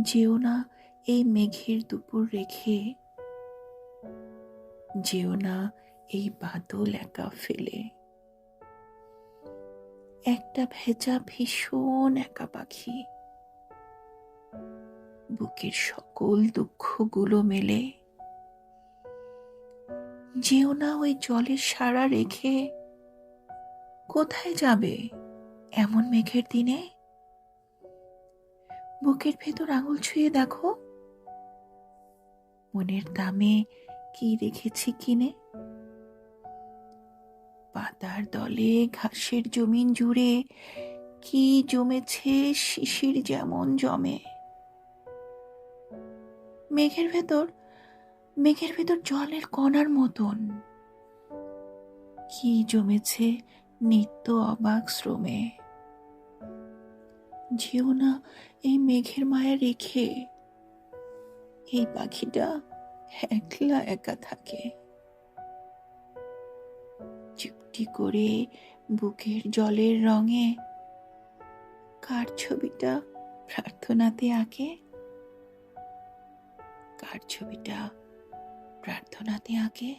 যেও না এই মেঘের দুপুর রেখে, যেও না এই বাদল একা ফেলে। একটা ভেজা ভীষণ একা পাখি, বুকের সকল দুঃখগুলো মেলে। যেও না ওই জলের সারা রেখে, কোথায় যাবে এমন মেঘের দিনে? বুকের ভেতর আঙুল ছুঁয়ে দেখো, মনের দামে কি রেখেছি কিনে। পাতার দলে ঘাসের জমিন জুড়ে কি জমেছে শিশির যেমন জমে। মেঘের ভেতর মেঘের ভেতর জলের কণার মতন কি জমেছে নিত্য অবাক শ্রমে। যেও না এই মেঘের মায়া রেখে, এই পাখিটা একলা একা থাকে। চুপটি করে বুকের জলের রঙে কার ছবিটা প্রার্থনাতে আঁকে, কার ছবিটা প্রার্থনাতে আঁকে।